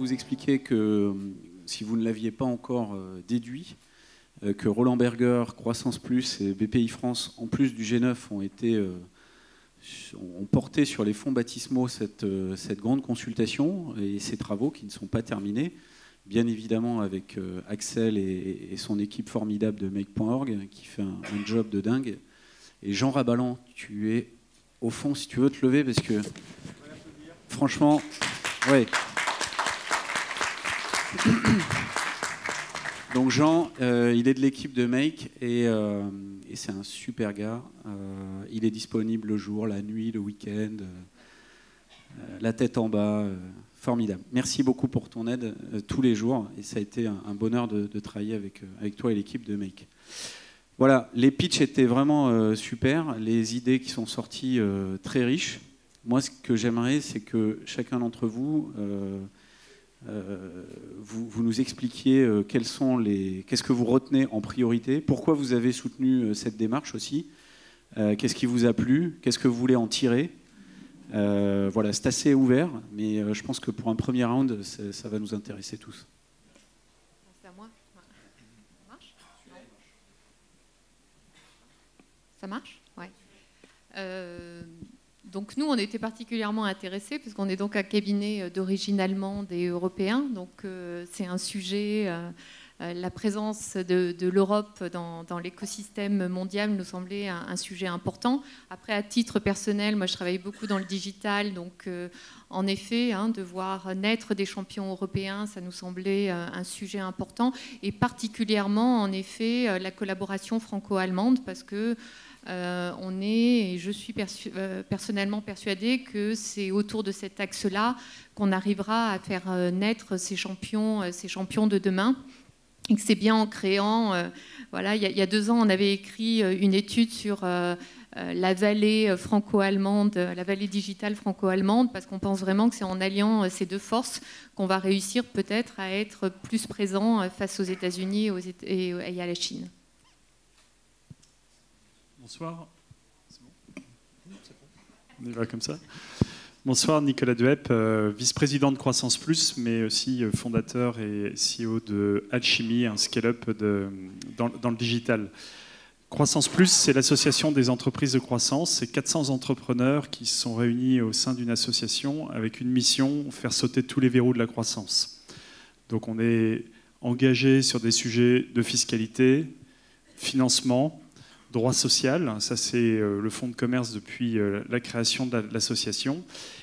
vous expliquer que, si vous ne l'aviez pas encore déduit, que Roland Berger, Croissance Plus et BPI France, en plus du G9, ont porté sur les fonds baptismaux cette grande consultation et ces travaux qui ne sont pas terminés, bien évidemment avec Axel et son équipe formidable de Make.org qui fait un job de dingue. Et Jean Rabalan, tu es au fond, si tu veux te lever, parce que franchement, ouais. Donc Jean, il est de l'équipe de Make et c'est un super gars. Il est disponible le jour, la nuit, le week-end, la tête en bas, formidable. Merci beaucoup pour ton aide tous les jours et ça a été un bonheur de travailler avec toi et l'équipe de Make. Voilà, les pitchs étaient vraiment super, les idées qui sont sorties très riches. Moi, ce que j'aimerais, c'est que chacun d'entre vous, vous nous expliquiez qu'est-ce que vous retenez en priorité, pourquoi vous avez soutenu cette démarche aussi, qu'est-ce qui vous a plu, qu'est-ce que vous voulez en tirer. Voilà, c'est assez ouvert, mais je pense que pour un premier round, ça va nous intéresser tous. C'est à moi. Ça marche ? Ça marche ? Ouais. Donc nous, on était particulièrement intéressés, puisqu'on est donc un cabinet d'origine allemande et européen. Donc c'est un sujet, la présence de l'Europe dans l'écosystème mondial nous semblait un sujet important. Après, à titre personnel, moi je travaille beaucoup dans le digital, donc en effet, de voir naître des champions européens, ça nous semblait un sujet important. Et particulièrement, en effet, la collaboration franco-allemande, parce que et je suis personnellement persuadée que c'est autour de cet axe-là qu'on arrivera à faire naître ces champions de demain. Et que c'est bien en créant... voilà, il y a 2 ans, on avait écrit une étude sur la vallée franco-allemande, la vallée digitale franco-allemande, parce qu'on pense vraiment que c'est en alliant ces 2 forces qu'on va réussir peut-être à être plus présent face aux États-Unis et à la Chine. Bonsoir. C'est bon. On y va comme ça. Bonsoir, Nicolas Duep, vice-président de Croissance Plus, mais aussi fondateur et CEO de Alchimie, un scale-up dans le digital. Croissance Plus, c'est l'association des entreprises de croissance. C'est 400 entrepreneurs qui se sont réunis au sein d'une association avec une mission, faire sauter tous les verrous de la croissance. Donc on est engagé sur des sujets de fiscalité, financement, droit social, ça c'est le fonds de commerce depuis la création de l'association.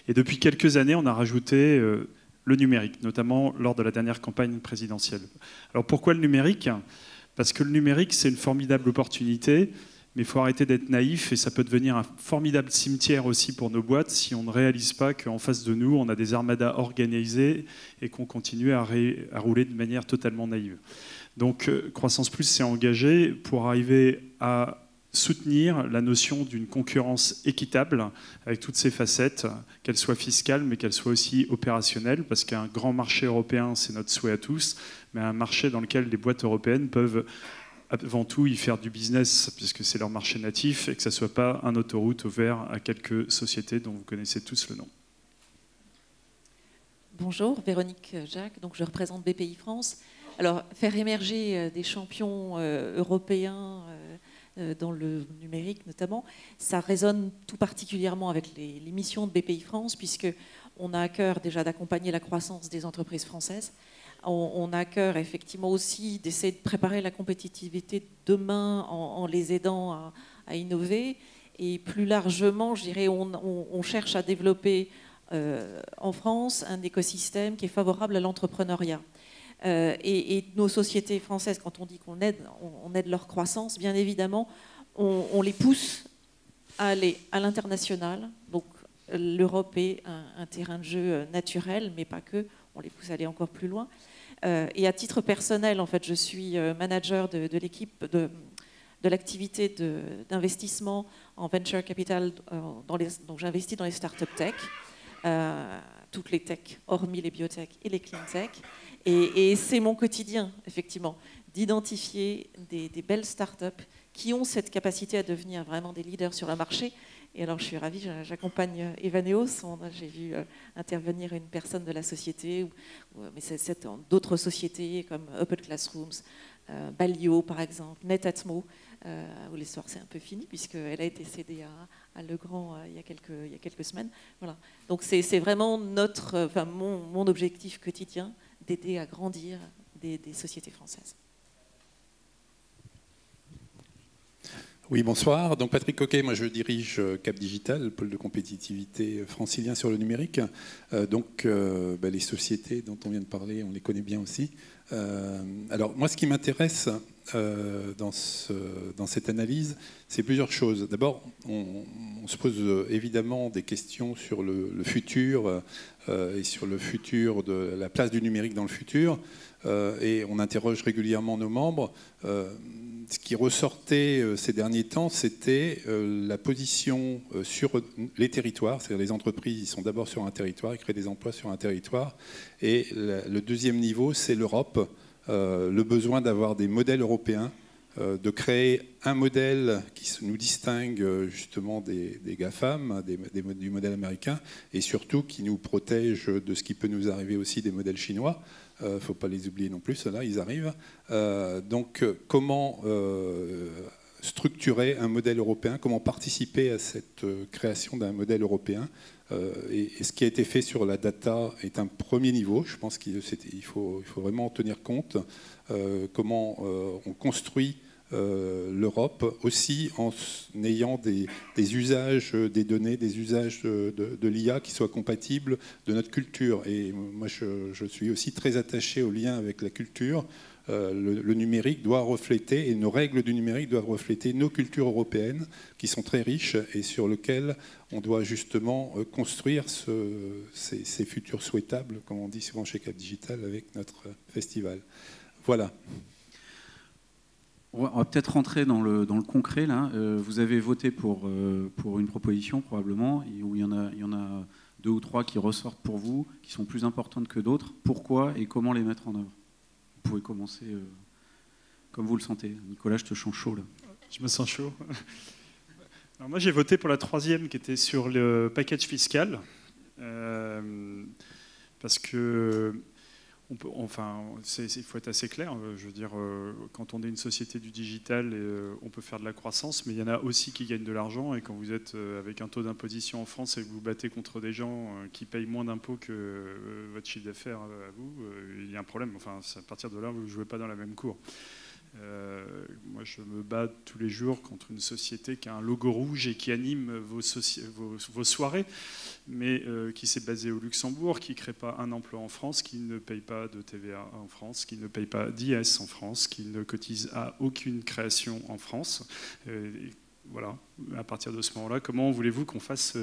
Et depuis quelques années, on a rajouté le numérique, notamment lors de la dernière campagne présidentielle. Alors pourquoi le numérique ? Parce que le numérique, c'est une formidable opportunité, mais il faut arrêter d'être naïf et ça peut devenir un formidable cimetière aussi pour nos boîtes si on ne réalise pas qu'en face de nous, on a des armadas organisées et qu'on continue à rouler de manière totalement naïve. Donc Croissance Plus s'est engagé pour arriver à soutenir la notion d'une concurrence équitable avec toutes ses facettes, qu'elle soit fiscale mais qu'elle soit aussi opérationnelle, parce qu'un grand marché européen, c'est notre souhait à tous, mais un marché dans lequel les boîtes européennes peuvent avant tout y faire du business, puisque c'est leur marché natif, et que ça ne soit pas un autoroute ouvert à quelques sociétés dont vous connaissez tous le nom. Bonjour, Véronique Jacques, donc je représente BPI France. Alors, faire émerger des champions européens dans le numérique notamment, ça résonne tout particulièrement avec les missions de BPI France, puisqu'on a à cœur déjà d'accompagner la croissance des entreprises françaises. On a à cœur effectivement aussi d'essayer de préparer la compétitivité de demain en les aidant à innover. Et plus largement, je dirais, on cherche à développer en France un écosystème qui est favorable à l'entrepreneuriat. Et nos sociétés françaises, quand on dit qu'on aide, on aide leur croissance, bien évidemment, on les pousse à aller à l'international. Donc l'Europe est un terrain de jeu naturel, mais pas que. On les pousse à aller encore plus loin. Et à titre personnel, en fait, je suis manager de l'équipe de l'activité d'investissement en venture capital. Donc j'investis dans les startups tech, toutes les tech, hormis les biotech et les clean tech. Et c'est mon quotidien, effectivement, d'identifier des belles startups qui ont cette capacité à devenir vraiment des leaders sur le marché Et alors, je suis ravie, j'accompagne Evaneos. J'ai vu intervenir une personne de la société, mais c'est dans d'autres sociétés comme Open Classrooms, Balio, par exemple, NetAtmo, où l'histoire c'est un peu fini, puisqu'elle a été cédée à Legrand il y a quelques semaines. Voilà. Donc, c'est vraiment mon objectif quotidien d'aider à grandir des sociétés françaises. Oui, bonsoir. Donc Patrick Coquet, moi je dirige Cap Digital, le pôle de compétitivité francilien sur le numérique. Les sociétés dont on vient de parler, on les connaît bien aussi. Alors moi, ce qui m'intéresse dans cette analyse, c'est plusieurs choses. D'abord, on se pose évidemment des questions sur le futur et sur le futur de la place du numérique dans le futur. Et on interroge régulièrement nos membres. Ce qui ressortait ces derniers temps, c'était la position sur les territoires. C'est-à-dire les entreprises, ils sont d'abord sur un territoire, ils créent des emplois sur un territoire. Et le deuxième niveau, c'est l'Europe. Le besoin d'avoir des modèles européens, de créer un modèle qui nous distingue justement des GAFAM, du modèle américain, et surtout qui nous protège de ce qui peut nous arriver aussi des modèles chinois. Il ne faut pas les oublier non plus, ceux-là, ils arrivent. Comment structurer un modèle européen, comment participer à cette création d'un modèle européen. Et ce qui a été fait sur la data est un premier niveau. Je pense qu'il faut vraiment en tenir compte. Comment on construit l'Europe aussi en ayant des usages des données, des usages de l'IA qui soient compatibles de notre culture. Et moi, je suis aussi très attaché au lien avec la culture. Le numérique doit refléter, et nos règles du numérique doivent refléter nos cultures européennes qui sont très riches et sur lesquelles on doit justement construire ces futurs souhaitables, comme on dit souvent chez Cap Digital avec notre festival. Voilà. On va peut-être rentrer dans le concret là. Vous avez voté pour une proposition probablement, où il y en a 2 ou 3 qui ressortent pour vous, qui sont plus importantes que d'autres. Pourquoi et comment les mettre en œuvre? Vous pouvez commencer comme vous le sentez. Nicolas, je te sens chaud là. Je me sens chaud. Alors moi j'ai voté pour la 3e qui était sur le package fiscal. Parce que il faut être assez clair. Je veux dire, quand on est une société du digital, on peut faire de la croissance, mais il y en a aussi qui gagnent de l'argent. Et quand vous êtes avec un taux d'imposition en France et que vous vous battez contre des gens qui payent moins d'impôts que votre chiffre d'affaires à vous, il y a un problème. Enfin, à partir de là, vous ne jouez pas dans la même cour. Moi, je me bats tous les jours contre une société qui a un logo rouge et qui anime vos soirées, mais qui s'est basée au Luxembourg, qui ne crée pas un emploi en France, qui ne paye pas de TVA en France, qui ne paye pas d'IS en France, qui ne cotise à aucune création en France. Voilà, à partir de ce moment-là, comment voulez-vous qu'on fasse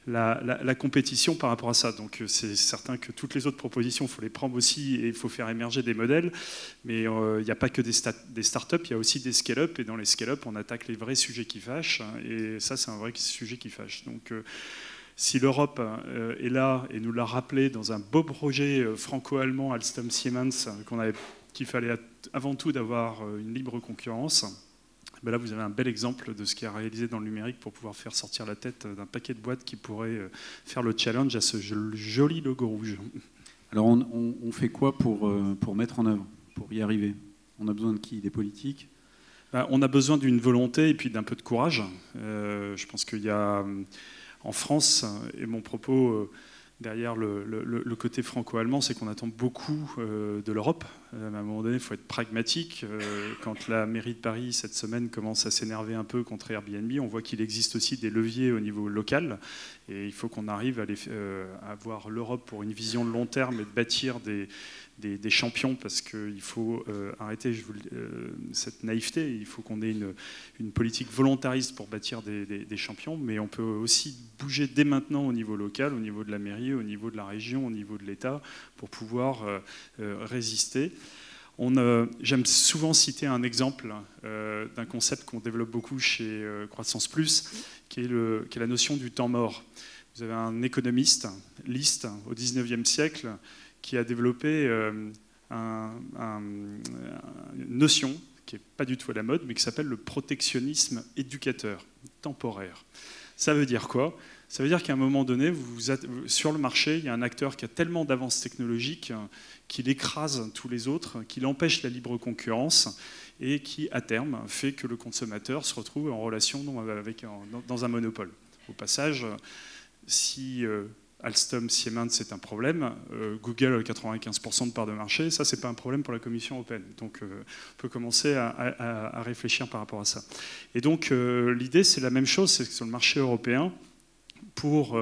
la compétition par rapport à ça? Donc c'est certain que toutes les autres propositions, il faut les prendre aussi et il faut faire émerger des modèles. Mais il n'y a pas que des startups, il y a aussi des scale-up. Et dans les scale-up, on attaque les vrais sujets qui fâchent. Et ça, c'est un vrai sujet qui fâche. Donc si l'Europe est là et nous l'a rappelé dans un beau projet franco-allemand, Alstom Siemens, qu'il fallait avant tout d'avoir une libre concurrence, ben là, vous avez un bel exemple de ce qui est réalisé dans le numérique pour pouvoir faire sortir la tête d'un paquet de boîtes qui pourraient faire le challenge à ce joli logo rouge. Alors, on fait quoi pour mettre en œuvre, pour y arriver? On a besoin de qui? Des politiques? On a besoin d'une volonté et puis d'un peu de courage. Je pense qu'il y a en France, et mon propos derrière le côté franco-allemand, c'est qu'on attend beaucoup de l'Europe. À un moment donné, il faut être pragmatique. Quand la mairie de Paris, cette semaine, commence à s'énerver un peu contre Airbnb, on voit qu'il existe aussi des leviers au niveau local. Et il faut qu'on arrive à voir l'Europe pour une vision de long terme et de bâtir des champions, parce qu'il faut arrêter cette naïveté. Il faut qu'on ait une politique volontariste pour bâtir des champions, mais on peut aussi bouger dès maintenant au niveau local, au niveau de la mairie, au niveau de la région, au niveau de l'État, pour pouvoir résister. J'aime souvent citer un exemple d'un concept qu'on développe beaucoup chez Croissance Plus, qui est la notion du temps mort. Vous avez un économiste, List, au XIXe siècle, qui a développé une notion qui n'est pas du tout à la mode, mais qui s'appelle le protectionnisme éducateur, temporaire. Ça veut dire quoi? Ça veut dire qu'à un moment donné, sur le marché, il y a un acteur qui a tellement d'avance technologique qu'il écrase tous les autres, qu'il empêche la libre concurrence et qui, à terme, fait que le consommateur se retrouve en relation dans un monopole. Au passage, si Alstom, Siemens, c'est un problème, Google a 95% de part de marché, ça, c'est pas un problème pour la Commission européenne. Donc, on peut commencer à réfléchir par rapport à ça. Et donc, l'idée, c'est la même chose, c'est que sur le marché européen, pour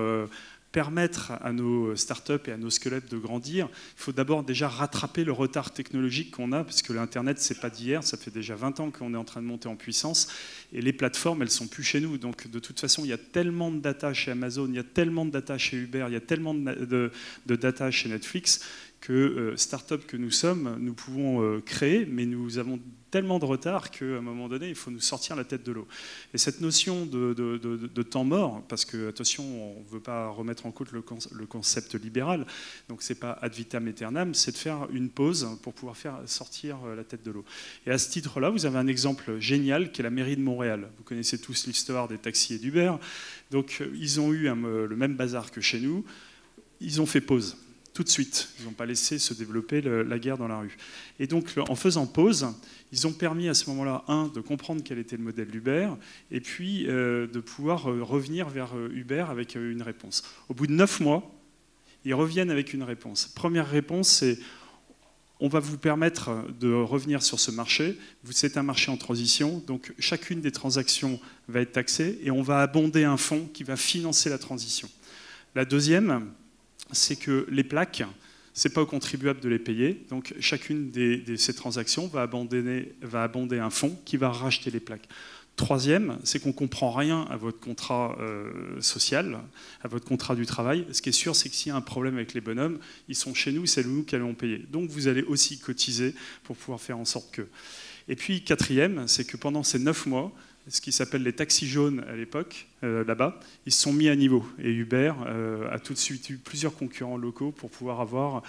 permettre à nos startups et à nos squelettes de grandir, il faut d'abord déjà rattraper le retard technologique qu'on a, parce que l'Internet, c'est pas d'hier, ça fait déjà 20 ans qu'on est en train de monter en puissance, et les plateformes, elles sont plus chez nous. Donc, de toute façon, il y a tellement de data chez Amazon, il y a tellement de data chez Uber, il y a tellement de data chez Netflix, que start-up que nous sommes, nous pouvons créer, mais nous avons tellement de retard qu'à un moment donné, il faut nous sortir la tête de l'eau. Et cette notion de temps mort, parce que, attention, on ne veut pas remettre en cause le concept libéral, donc ce n'est pas ad vitam aeternam, c'est de faire une pause pour pouvoir faire sortir la tête de l'eau. Et à ce titre-là, vous avez un exemple génial qui est la mairie de Montréal. Vous connaissez tous l'histoire des taxis et d'Uber. Donc, ils ont eu le même bazar que chez nous. Ils ont fait pause. Tout de suite. Ils n'ont pas laissé se développer la guerre dans la rue. Et donc, en faisant pause, ils ont permis à ce moment-là, de comprendre quel était le modèle d'Uber, et puis de pouvoir revenir vers Uber avec une réponse. Au bout de 9 mois, ils reviennent avec une réponse. Première réponse, c'est on va vous permettre de revenir sur ce marché. C'est un marché en transition, donc chacune des transactions va être taxée, et on va abonder un fonds qui va financer la transition. La deuxième, c'est que les plaques, ce n'est pas aux contribuables de les payer. Donc chacune de ces transactions va abonder un fonds qui va racheter les plaques. Troisième, c'est qu'on ne comprend rien à votre contrat social, à votre contrat du travail. Ce qui est sûr, c'est que s'il y a un problème avec les bonhommes, ils sont chez nous, c'est nous qui allons payer. Donc vous allez aussi cotiser pour pouvoir faire en sorte que... Et puis quatrième, c'est que pendant ces 9 mois, ce qui s'appelle les taxis jaunes à l'époque, là-bas, ils se sont mis à niveau. Et Uber a tout de suite eu plusieurs concurrents locaux pour pouvoir avoir,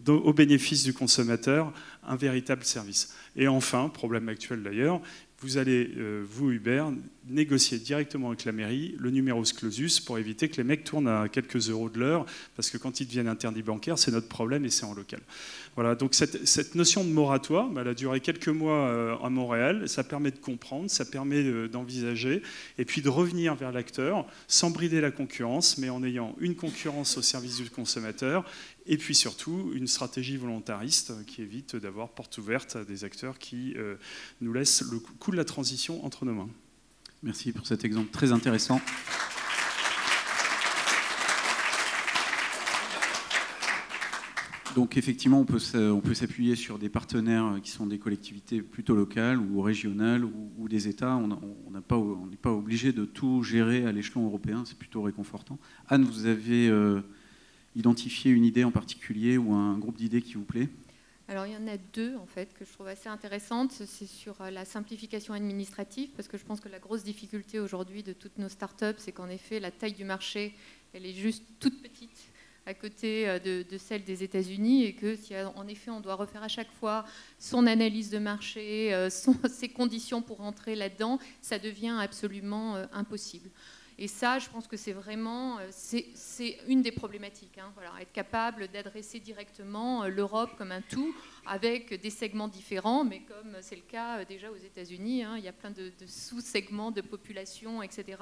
au bénéfice du consommateur, un véritable service. Et enfin, problème actuel d'ailleurs, vous allez, vous Uber, négocier directement avec la mairie le numerus clausus pour éviter que les mecs tournent à quelques euros de l'heure, parce que quand ils deviennent interdits bancaires, c'est notre problème et c'est en local. Voilà, donc cette notion de moratoire, elle a duré quelques mois à Montréal, ça permet de comprendre, ça permet d'envisager, et puis de revenir vers l'acteur, sans brider la concurrence, mais en ayant une concurrence au service du consommateur, et puis surtout une stratégie volontariste qui évite d'avoir porte ouverte à des acteurs qui nous laissent le coup de la transition entre nos mains. Merci pour cet exemple très intéressant. Donc effectivement, on peut s'appuyer sur des partenaires qui sont des collectivités plutôt locales ou régionales ou des États. On n'est pas obligé de tout gérer à l'échelon européen, c'est plutôt réconfortant. Anne, vous avez identifié une idée en particulier ou un groupe d'idées qui vous plaît ? Alors il y en a deux en fait que je trouve assez intéressantes. C'est sur la simplification administrative, parce que je pense que la grosse difficulté aujourd'hui de toutes nos startups, c'est qu'en effet la taille du marché, elle est juste toute petite à côté de celle des États-Unis, et que si en effet on doit refaire à chaque fois son analyse de marché, ses conditions pour entrer là-dedans, ça devient absolument impossible. Et ça, je pense que c'est vraiment c'est une des problématiques. Hein, voilà, être capable d'adresser directement l'Europe comme un tout, avec des segments différents, mais comme c'est le cas déjà aux États-Unis, hein, il y a plein de sous-segments de population, etc.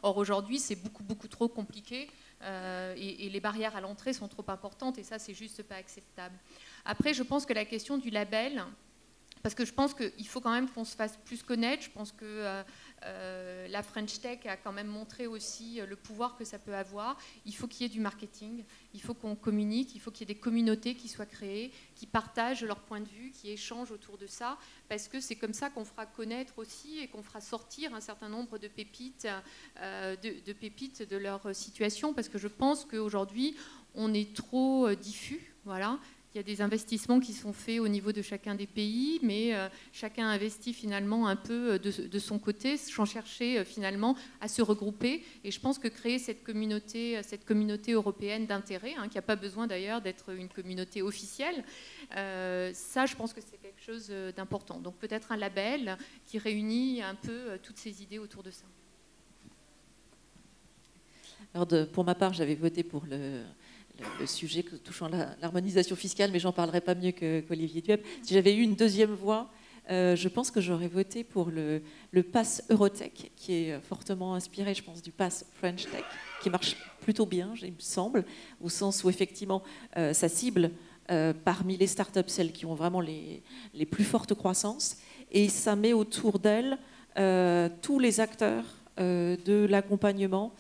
Or aujourd'hui, c'est beaucoup trop compliqué et les barrières à l'entrée sont trop importantes, et ça, c'est juste pas acceptable. Après, je pense que la question du label, parce que je pense qu'il faut quand même qu'on se fasse plus connaître. Je pense que la French Tech a quand même montré aussi le pouvoir que ça peut avoir. Il faut qu'il y ait du marketing, il faut qu'on communique, il faut qu'il y ait des communautés qui soient créées, qui partagent leur point de vue, qui échangent autour de ça, parce que c'est comme ça qu'on fera connaître aussi et qu'on fera sortir un certain nombre de pépites de leur situation, parce que je pense qu'aujourd'hui, on est trop diffus, voilà. Il y a des investissements qui sont faits au niveau de chacun des pays, mais chacun investit finalement un peu de son côté, sans chercher finalement à se regrouper. Et je pense que créer cette communauté européenne d'intérêt, hein, qui n'a pas besoin d'ailleurs d'être une communauté officielle, ça, je pense que c'est quelque chose d'important. Donc peut-être un label qui réunit un peu toutes ces idées autour de ça. Alors pour ma part, j'avais voté pour le sujet touchant l'harmonisation fiscale, mais j'en parlerai pas mieux qu'Olivier Dueb. Si j'avais eu une deuxième voix, je pense que j'aurais voté pour le pass Eurotech, qui est fortement inspiré, je pense, du pass French Tech, qui marche plutôt bien, il me semble, au sens où effectivement ça cible parmi les startups celles qui ont vraiment les plus fortes croissances, et ça met autour d'elles tous les acteurs de l'accompagnement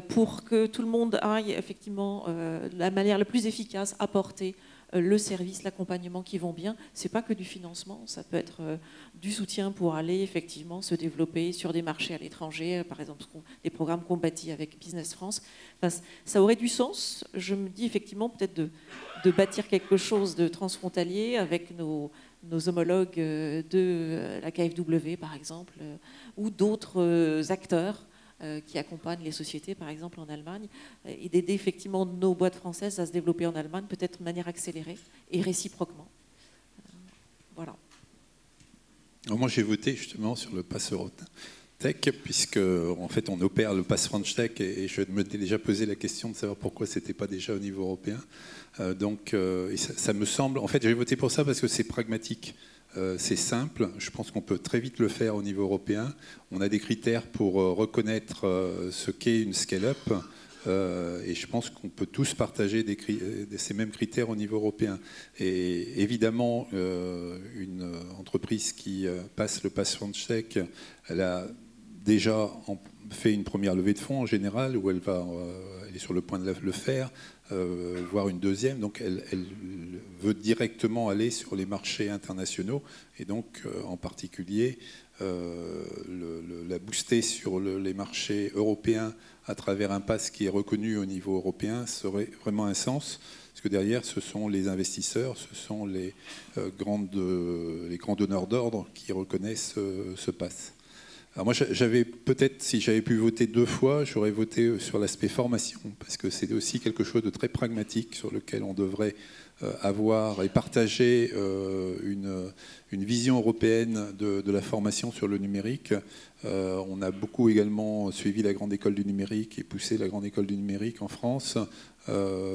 pour que tout le monde aille effectivement de la manière la plus efficace apporter le service, l'accompagnement qui vont bien. C'est pas que du financement, ça peut être du soutien pour aller effectivement se développer sur des marchés à l'étranger, par exemple des programmes qu'on bâtit avec Business France. Enfin, ça aurait du sens, je me dis effectivement peut-être de bâtir quelque chose de transfrontalier avec nos homologues de la KfW par exemple, ou d'autres acteurs qui accompagnent les sociétés, par exemple en Allemagne, et d'aider effectivement nos boîtes françaises à se développer en Allemagne, peut-être de manière accélérée et réciproquement. Voilà. Alors moi, j'ai voté justement sur le pass Eurotech, puisque en fait, on opère le pass French Tech, et je m'étais déjà posé la question de savoir pourquoi c'était pas déjà au niveau européen. Et ça me semble. En fait, j'ai voté pour ça parce que c'est pragmatique. C'est simple, je pense qu'on peut très vite le faire au niveau européen. On a des critères pour reconnaître ce qu'est une scale-up, et je pense qu'on peut tous partager ces mêmes critères au niveau européen. Et évidemment, une entreprise qui passe le pass French Tech, elle a déjà fait une première levée de fonds en général, où elle est sur le point de le faire, voire une deuxième, donc elle veut directement aller sur les marchés internationaux, et donc en particulier la booster sur les marchés européens à travers un pass qui est reconnu au niveau européen serait vraiment un sens, parce que derrière ce sont les investisseurs, ce sont les grands donneurs d'ordre qui reconnaissent ce pass. Alors moi, j'avais peut-être, si j'avais pu voter 2 fois, j'aurais voté sur l'aspect formation, parce que c'est aussi quelque chose de très pragmatique sur lequel on devrait avoir et partager une vision européenne de la formation sur le numérique. On a beaucoup également suivi la Grande École du numérique et poussé la Grande École du numérique en France.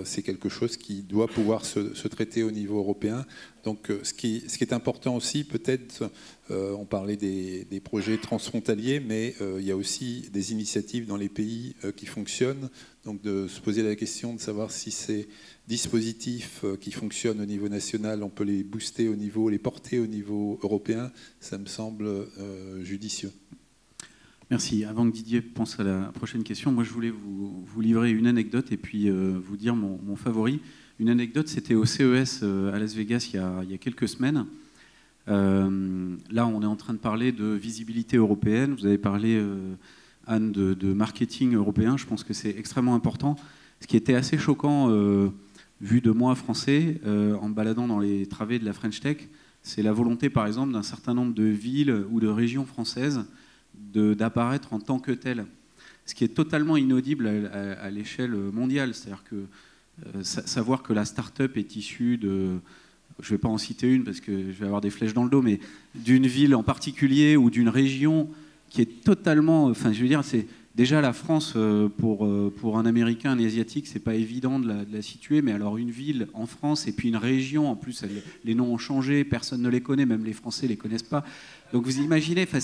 C'est quelque chose qui doit pouvoir se traiter au niveau européen. Donc ce qui est important aussi, peut-être, on parlait des projets transfrontaliers, mais il y a aussi des initiatives dans les pays qui fonctionnent. Donc de se poser la question de savoir si ces dispositifs qui fonctionnent au niveau national, on peut les booster les porter au niveau européen, ça me semble judicieux. Merci. Avant que Didier pense à la prochaine question, moi je voulais vous livrer une anecdote et puis vous dire mon favori. Une anecdote, c'était au CES à Las Vegas il y a quelques semaines. Là, on est en train de parler de visibilité européenne. Vous avez parlé, Anne, de marketing européen. Je pense que c'est extrêmement important. Ce qui était assez choquant, vu de moi français, en me baladant dans les travées de la French Tech, c'est la volonté, par exemple, d'un certain nombre de villes ou de régions françaises d'apparaître en tant que telles. Ce qui est totalement inaudible à l'échelle mondiale. C'est-à-dire que savoir que la start-up est issue de... Je ne vais pas en citer une parce que je vais avoir des flèches dans le dos, mais d'une ville en particulier ou d'une région qui est totalement... Enfin, je veux dire, c'est déjà la France, pour un Américain, un Asiatique, c'est pas évident de la situer, mais alors une ville en France et puis une région, en plus, les noms ont changé, personne ne les connaît, même les Français ne les connaissent pas. Donc vous imaginez, enfin,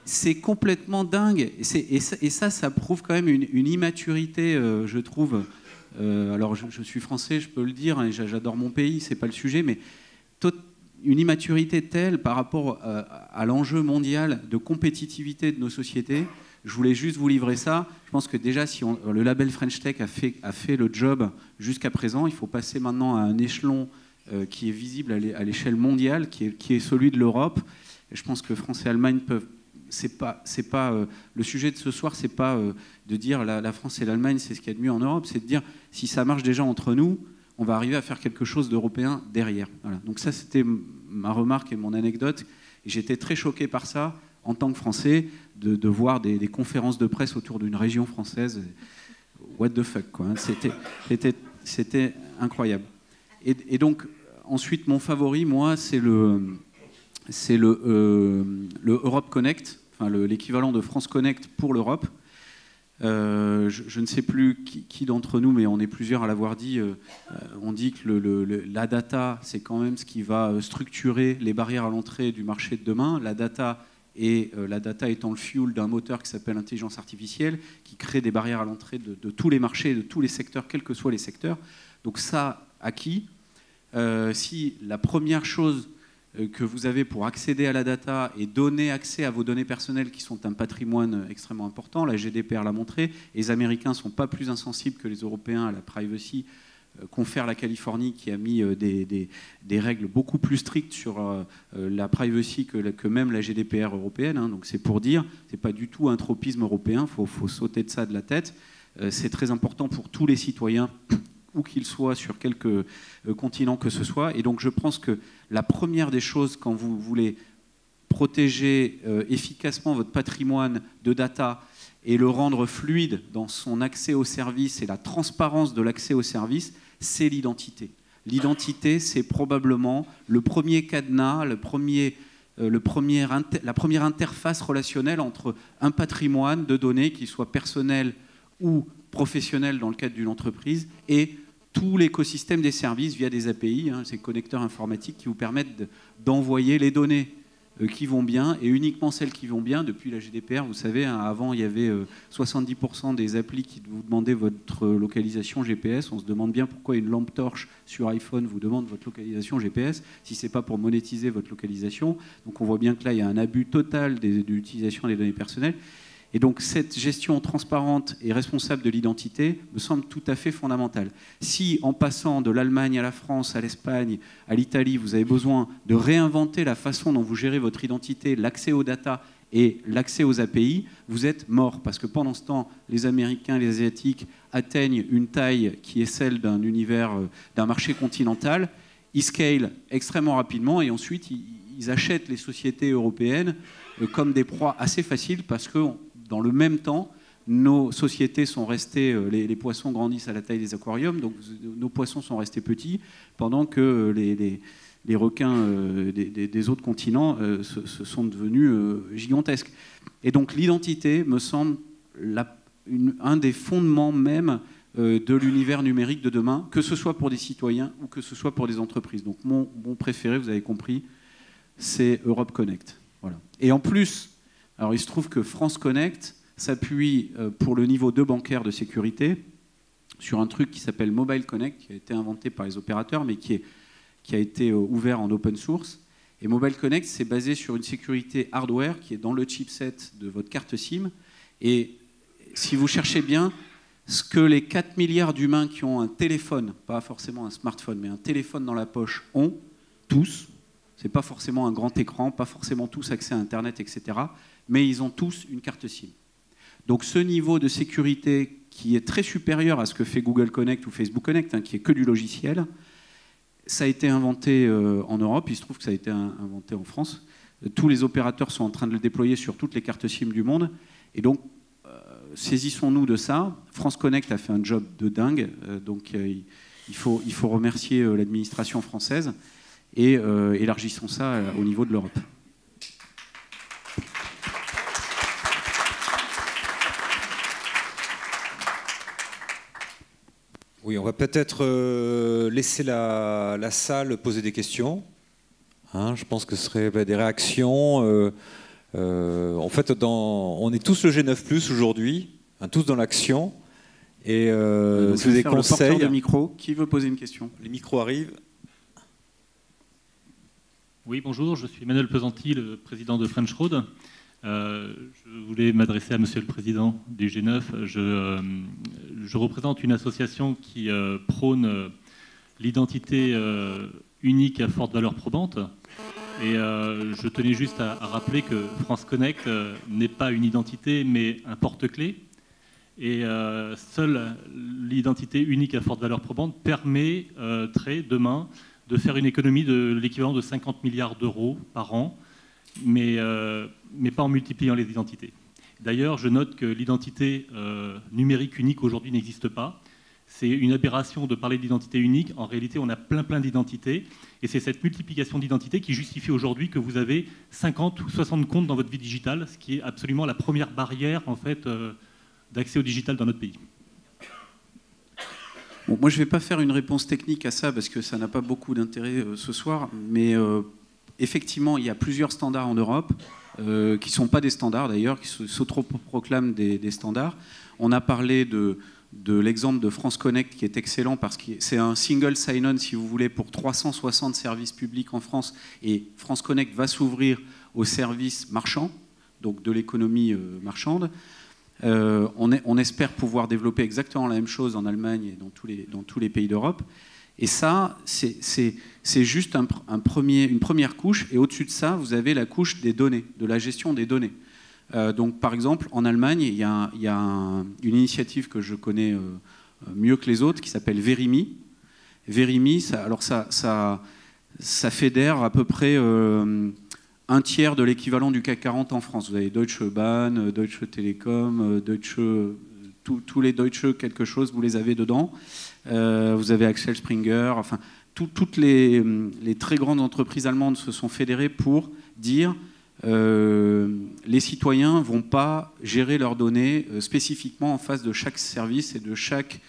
c'est complètement dingue. Et ça prouve quand même une immaturité, je trouve. Alors, je suis français, je peux le dire, et j'adore mon pays, c'est pas le sujet, mais une immaturité telle par rapport à l'enjeu mondial de compétitivité de nos sociétés. Je voulais juste vous livrer ça. Je pense que déjà, si le label French Tech a fait le job jusqu'à présent, il faut passer maintenant à un échelon qui est visible à l'échelle mondiale, qui est celui de l'Europe. Et je pense que France et Allemagne peuvent... le sujet de ce soir, c'est pas de dire la France et l'Allemagne, c'est ce qu'il y a de mieux en Europe, c'est de dire si ça marche déjà entre nous, on va arriver à faire quelque chose d'européen derrière. Voilà. Donc ça, c'était ma remarque et mon anecdote. Et j'étais très choqué par ça, en tant que Français, de voir des conférences de presse autour d'une région française. What the fuck, quoi. C'était incroyable. Et donc, ensuite, mon favori, moi, c'est le Europe Connect, enfin l'équivalent de France Connect pour l'Europe. Je ne sais plus qui d'entre nous, mais on est plusieurs à l'avoir dit, on dit que la data, c'est quand même ce qui va structurer les barrières à l'entrée du marché de demain. La data étant le fuel d'un moteur qui s'appelle l'intelligence artificielle, qui crée des barrières à l'entrée de tous les marchés, de tous les secteurs, quels que soient les secteurs. Donc ça, acquis. Si la première chose que vous avez pour accéder à la data et donner accès à vos données personnelles qui sont un patrimoine extrêmement important, la GDPR l'a montré, les Américains ne sont pas plus insensibles que les Européens à la privacy, confère la Californie qui a mis des règles beaucoup plus strictes sur la privacy que même la GDPR européenne. Hein. Donc c'est pour dire, ce n'est pas du tout un tropisme européen, il faut sauter de ça de la tête. C'est très important pour tous les citoyens, où qu'ils soient, sur quelque continent que ce soit. Et donc je pense que la première des choses, quand vous voulez protéger efficacement votre patrimoine de data et le rendre fluide dans son accès aux services et la transparence de l'accès aux services, c'est l'identité. L'identité, c'est probablement le premier cadenas, la première interface relationnelle entre un patrimoine de données, qu'il soit personnel ou professionnel dans le cadre d'une entreprise, et tout l'écosystème des services via des API, hein, ces connecteurs informatiques qui vous permettent d'envoyer les données qui vont bien, et uniquement celles qui vont bien. Depuis la GDPR, vous savez, hein, avant il y avait 70% des applis qui vous demandaient votre localisation GPS. On se demande bien pourquoi une lampe torche sur iPhone vous demande votre localisation GPS, si ce n'est pas pour monétiser votre localisation. Donc on voit bien que là, il y a un abus total de l'utilisation des données personnelles. Et donc cette gestion transparente et responsable de l'identité me semble tout à fait fondamentale. Si en passant de l'Allemagne à la France, à l'Espagne, à l'Italie, vous avez besoin de réinventer la façon dont vous gérez votre identité, l'accès aux data et l'accès aux API, vous êtes mort. Parce que pendant ce temps, les Américains, les Asiatiques atteignent une taille qui est celle d'un univers, d'un marché continental. Ils scalent extrêmement rapidement et ensuite ils achètent les sociétés européennes comme des proies assez faciles parce que dans le même temps, nos sociétés sont restées, les poissons grandissent à la taille des aquariums, donc nos poissons sont restés petits, pendant que les requins des autres continents se sont devenus gigantesques. Et donc l'identité me semble un des fondements même de l'univers numérique de demain, que ce soit pour des citoyens ou que ce soit pour des entreprises. Donc mon préféré, vous avez compris, c'est Europe Connect. Voilà. Et en plus, alors il se trouve que France Connect s'appuie pour le niveau 2 bancaire de sécurité sur un truc qui s'appelle Mobile Connect, qui a été inventé par les opérateurs, mais qui a été ouvert en open source. Et Mobile Connect, c'est basé sur une sécurité hardware qui est dans le chipset de votre carte SIM. Et si vous cherchez bien, ce que les 4 milliards d'humains qui ont un téléphone, pas forcément un smartphone, mais un téléphone dans la poche, ont, tous, c'est pas forcément un grand écran, pas forcément tous accès à Internet, etc., mais ils ont tous une carte SIM. Donc ce niveau de sécurité qui est très supérieur à ce que fait Google Connect ou Facebook Connect, hein, qui est que du logiciel, ça a été inventé en Europe, il se trouve que ça a été inventé en France. Tous les opérateurs sont en train de le déployer sur toutes les cartes SIM du monde. Et donc, saisissons-nous de ça. France Connect a fait un job de dingue, donc il faut remercier l'administration française et élargissons ça au niveau de l'Europe. Oui, on va peut-être laisser la salle poser des questions. Hein, je pense que ce serait des réactions. En fait, on est tous le G9+, aujourd'hui, hein, tous dans l'action. Et c'est des conseils. Le micro. Qui veut poser une question? Les micros arrivent. Oui, bonjour, je suis Emmanuel Pesanti, le président de French Road. Je voulais m'adresser à Monsieur le Président du G9. Je représente une association qui prône l'identité unique à forte valeur probante. Et je tenais juste à rappeler que France Connect n'est pas une identité, mais un porte-clés. Et seule l'identité unique à forte valeur probante permettrait demain de faire une économie de l'équivalent de 50 milliards d'euros par an, mais pas en multipliant les identités. D'ailleurs, je note que l'identité numérique unique aujourd'hui n'existe pas. C'est une aberration de parler d'identité unique. En réalité, on a plein d'identités. Et c'est cette multiplication d'identités qui justifie aujourd'hui que vous avez 50 ou 60 comptes dans votre vie digitale, ce qui est absolument la première barrière en fait, d'accès au digital dans notre pays. Bon, moi, je ne vais pas faire une réponse technique à ça parce que ça n'a pas beaucoup d'intérêt ce soir, mais effectivement, il y a plusieurs standards en Europe qui ne sont pas des standards d'ailleurs, qui s'autoproclament des standards. On a parlé de l'exemple de France Connect qui est excellent parce que c'est un single sign-on, si vous voulez, pour 360 services publics en France, et France Connect va s'ouvrir aux services marchands, donc de l'économie marchande. On espère pouvoir développer exactement la même chose en Allemagne et dans tous les pays d'Europe. Et ça, c'est juste une première couche. Et au-dessus de ça, vous avez la couche des données, de la gestion des données. Donc, par exemple, en Allemagne, il y a une initiative que je connais mieux que les autres qui s'appelle Verimi. Verimi, ça fédère à peu près un tiers de l'équivalent du CAC 40 en France. Vous avez Deutsche Bahn, Deutsche Telekom, tous les Deutsche quelque chose, vous les avez dedans. Vous avez Axel Springer, enfin, toutes les très grandes entreprises allemandes se sont fédérées pour dire les citoyens ne vont pas gérer leurs données spécifiquement en face de chaque service et de chaque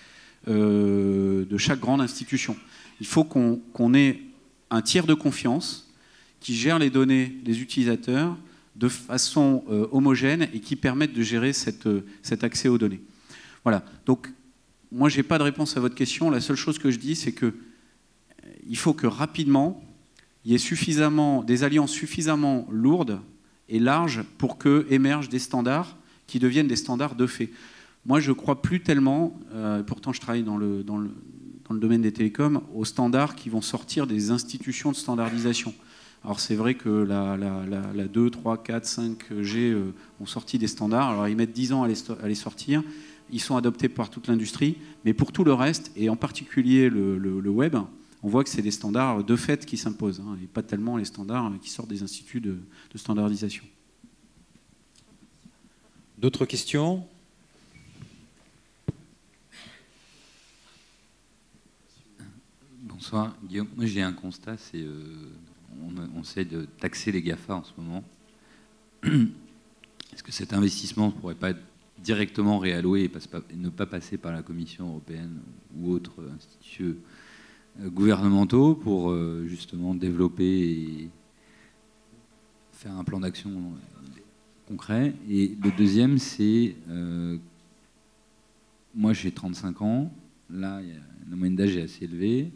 grande institution. Il faut qu'on ait un tiers de confiance qui gère les données des utilisateurs de façon homogène et qui permettent de gérer cet accès aux données. Voilà. Donc, moi, je n'ai pas de réponse à votre question. La seule chose que je dis, c'est qu'il faut que rapidement, il y ait des alliances suffisamment lourdes et larges pour qu'émergent des standards qui deviennent des standards de fait. Moi, je ne crois plus tellement, pourtant je travaille dans le domaine des télécoms, aux standards qui vont sortir des institutions de standardisation. Alors c'est vrai que la 2, 3, 4, 5G ont sorti des standards. Alors ils mettent 10 ans à les sortir. Ils sont adoptés par toute l'industrie. Mais pour tout le reste, et en particulier le web, on voit que c'est des standards de fait qui s'imposent, et pas tellement les standards qui sortent des instituts de standardisation. D'autres questions ? Bonsoir, Guillaume. Moi, j'ai un constat, c'est on essaie de taxer les GAFA en ce moment. Est-ce que cet investissement ne pourrait pas être directement réalloué et ne pas passer par la Commission européenne ou autres instituts gouvernementaux pour justement développer et faire un plan d'action concret? Et le deuxième, c'est moi j'ai 35 ans, là la moyenne d'âge est assez élevée.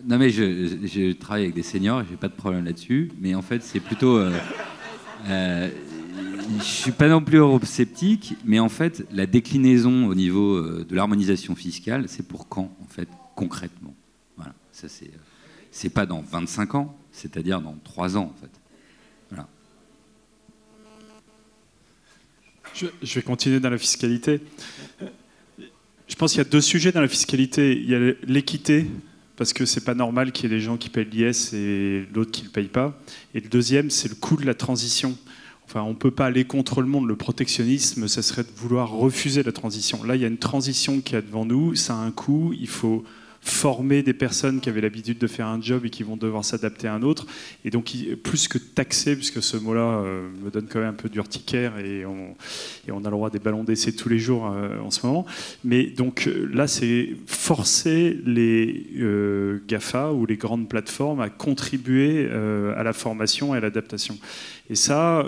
Non mais je travaille avec des seniors et j'ai pas de problème là-dessus, mais en fait c'est plutôt je suis pas non plus eurosceptique, mais en fait la déclinaison au niveau de l'harmonisation fiscale, c'est pour quand en fait concrètement? Voilà, ça c'est pas dans 25 ans, c'est-à-dire dans 3 ans en fait. Voilà. Je vais continuer dans la fiscalité. Je pense qu'il y a deux sujets dans la fiscalité. Il y a l'équité, parce que c'est pas normal qu'il y ait des gens qui payent l'IS et l'autre qui ne le paye pas. Et le deuxième, c'est le coût de la transition. Enfin, on ne peut pas aller contre le monde. Le protectionnisme, ça serait de vouloir refuser la transition. Là, il y a une transition qui est devant nous, ça a un coût, il faut former des personnes qui avaient l'habitude de faire un job et qui vont devoir s'adapter à un autre. Et donc, plus que taxer, puisque ce mot-là me donne quand même un peu d'urticaire et on a le droit des ballons d'essai tous les jours en ce moment. Mais donc là, c'est forcer les GAFA ou les grandes plateformes à contribuer à la formation et à l'adaptation. Et ça...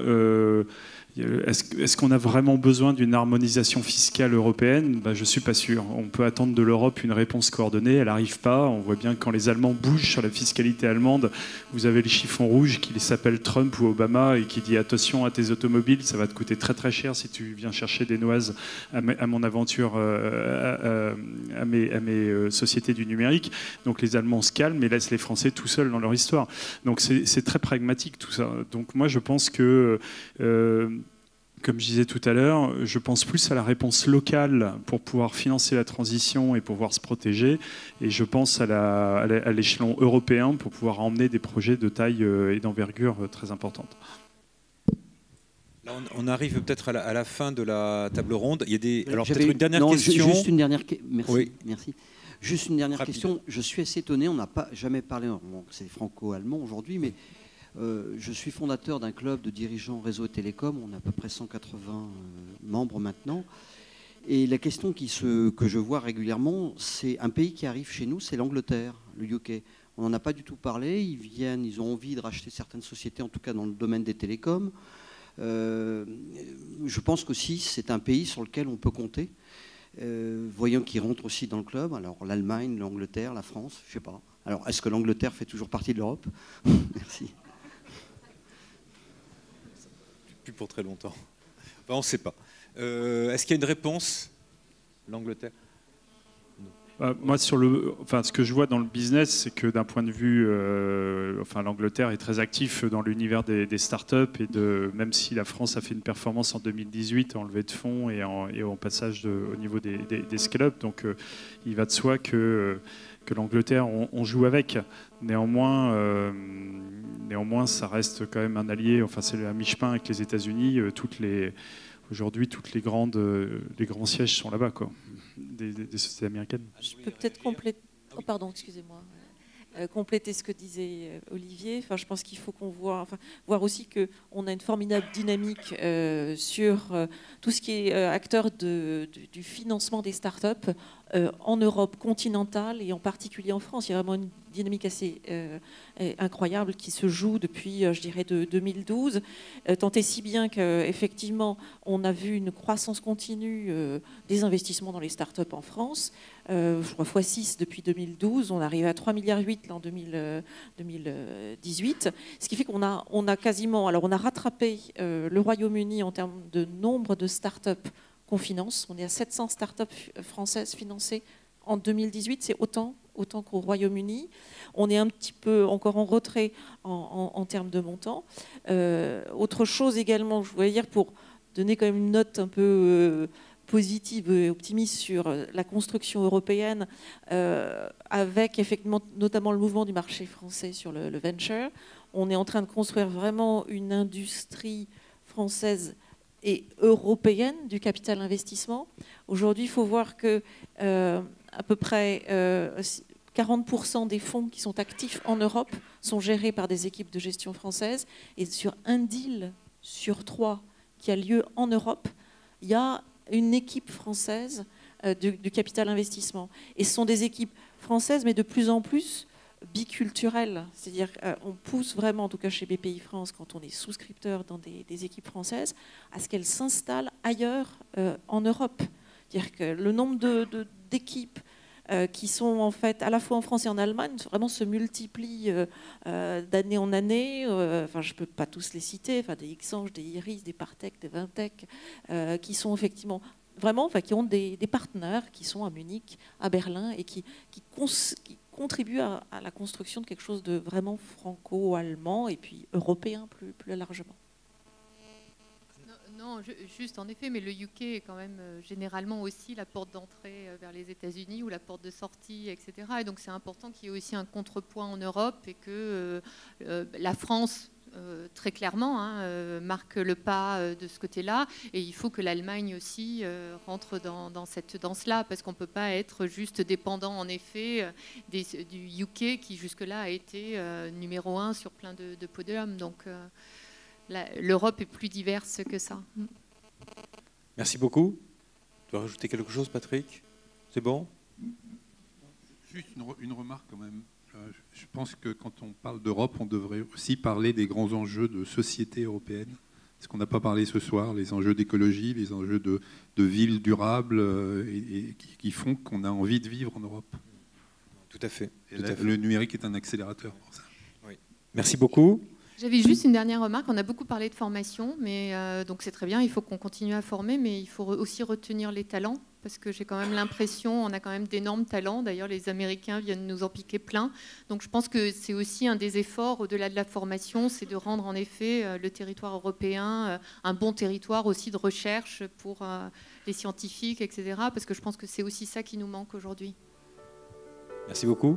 Est-ce qu'on a vraiment besoin d'une harmonisation fiscale européenne? Je ne suis pas sûr. On peut attendre de l'Europe une réponse coordonnée. Elle n'arrive pas. On voit bien que quand les Allemands bougent sur la fiscalité allemande, vous avez le chiffon rouge qui s'appelle Trump ou Obama et qui dit attention à tes automobiles, ça va te coûter très très cher si tu viens chercher des noises à mon aventure, à mes sociétés du numérique. Donc les Allemands se calment et laissent les Français tout seuls dans leur histoire. Donc c'est très pragmatique tout ça. Donc moi je pense que... comme je disais tout à l'heure, je pense plus à la réponse locale pour pouvoir financer la transition et pouvoir se protéger. Et je pense à l'échelon européen pour pouvoir emmener des projets de taille et d'envergure très importantes. Là, on arrive peut-être à la fin de la table ronde. Il y a des... Alors peut-être une dernière question. Juste une dernière merci, oui. Merci. Juste une dernière question. Je suis assez étonné, on n'a pas jamais parlé, bon, c'est franco-allemand aujourd'hui, mais Je suis fondateur d'un club de dirigeants réseau et télécom. On a à peu près 180 membres maintenant. Et la question que je vois régulièrement, c'est un pays qui arrive chez nous, c'est l'Angleterre, le UK. On n'en a pas du tout parlé. Ils ont envie de racheter certaines sociétés, en tout cas dans le domaine des télécoms. Je pense qu'aussi c'est un pays sur lequel on peut compter. Voyons qui rentre aussi dans le club. Alors l'Allemagne, l'Angleterre, la France, je ne sais pas. Alors est-ce que l'Angleterre fait toujours partie de l'Europe? Merci. Plus pour très longtemps. Enfin, on ne sait pas. Est-ce qu'il y a une réponse? L'Angleterre? Moi, ce que je vois dans le business, c'est que d'un point de vue, l'Angleterre est très actif dans l'univers des startups et même si la France a fait une performance en 2018 en levée de fonds et en passage au niveau des scale-up, donc il va de soi que l'Angleterre, on joue avec. Néanmoins, ça reste quand même un allié. Enfin, c'est à mi-chemin avec les États-Unis. Aujourd'hui, les grands sièges sont là-bas, quoi, des sociétés américaines. Je peux peut-être compléter. Oh, pardon, excusez-moi. Compléter ce que disait Olivier. Enfin, je pense qu'il faut voir aussi qu'on a une formidable dynamique sur tout ce qui est acteur du financement des startups en Europe continentale et en particulier en France. Il y a vraiment une dynamique assez incroyable qui se joue depuis, je dirais, de 2012. Tant et si bien qu'effectivement, on a vu une croissance continue des investissements dans les startups en France. Je crois x6 depuis 2012. On arrive à 3,8 milliards là, en 2018. Ce qui fait qu'on a quasiment... Alors, on a rattrapé le Royaume-Uni en termes de nombre de startups qu'on finance. On est à 700 startups françaises financées en 2018. C'est autant qu'au Royaume-Uni. On est un petit peu encore en retrait en termes de montant. Autre chose également, je voulais dire, pour donner quand même une note un peu positive et optimiste sur la construction européenne, avec effectivement notamment le mouvement du marché français sur le venture. On est en train de construire vraiment une industrie française et européenne du capital investissement. Aujourd'hui, il faut voir que à peu près 40% des fonds qui sont actifs en Europe sont gérés par des équipes de gestion françaises. Et sur un deal sur 3 qui a lieu en Europe, il y a une équipe française du capital investissement. Et ce sont des équipes françaises, mais de plus en plus biculturelles. C'est-à-dire qu'on pousse vraiment, en tout cas chez BPI France, quand on est souscripteur dans des équipes françaises, à ce qu'elles s'installent ailleurs en Europe. C'est-à-dire que le nombre d'équipes qui sont en fait à la fois en France et en Allemagne vraiment se multiplient d'année en année. Enfin, je ne peux pas tous les citer. Enfin, des Xange, des Iris, des Partech, des Vintech, qui sont effectivement vraiment, enfin, qui ont des partenaires qui sont à Munich, à Berlin et qui contribuent à la construction de quelque chose de vraiment franco-allemand et puis européen plus largement. Non, juste en effet, mais le UK est quand même généralement aussi la porte d'entrée vers les États-Unis ou la porte de sortie, etc. Et donc c'est important qu'il y ait aussi un contrepoint en Europe et que la France, très clairement, marque le pas de ce côté-là. Et il faut que l'Allemagne aussi rentre dans cette danse-là, parce qu'on ne peut pas être juste dépendant, en effet, du UK qui jusque-là a été numéro 1 sur plein de podiums. Donc l'Europe est plus diverse que ça. Merci beaucoup. Tu dois rajouter quelque chose, Patrick? C'est bon? Juste une remarque quand même. Je pense que quand on parle d'Europe, on devrait aussi parler des grands enjeux de société européenne. Ce qu'on n'a pas parlé ce soir, les enjeux d'écologie, les enjeux de villes durables et qui font qu'on a envie de vivre en Europe. Tout à fait. Le numérique est un accélérateur pour ça. Oui. Merci beaucoup. J'avais juste une dernière remarque. On a beaucoup parlé de formation, mais donc c'est très bien. Il faut qu'on continue à former, mais il faut aussi retenir les talents, parce que j'ai quand même l'impression, on a quand même d'énormes talents. D'ailleurs, les Américains viennent nous en piquer plein. Donc je pense que c'est aussi un des efforts au-delà de la formation, c'est de rendre en effet le territoire européen un bon territoire aussi de recherche pour les scientifiques, etc. Parce que je pense que c'est aussi ça qui nous manque aujourd'hui. Merci beaucoup.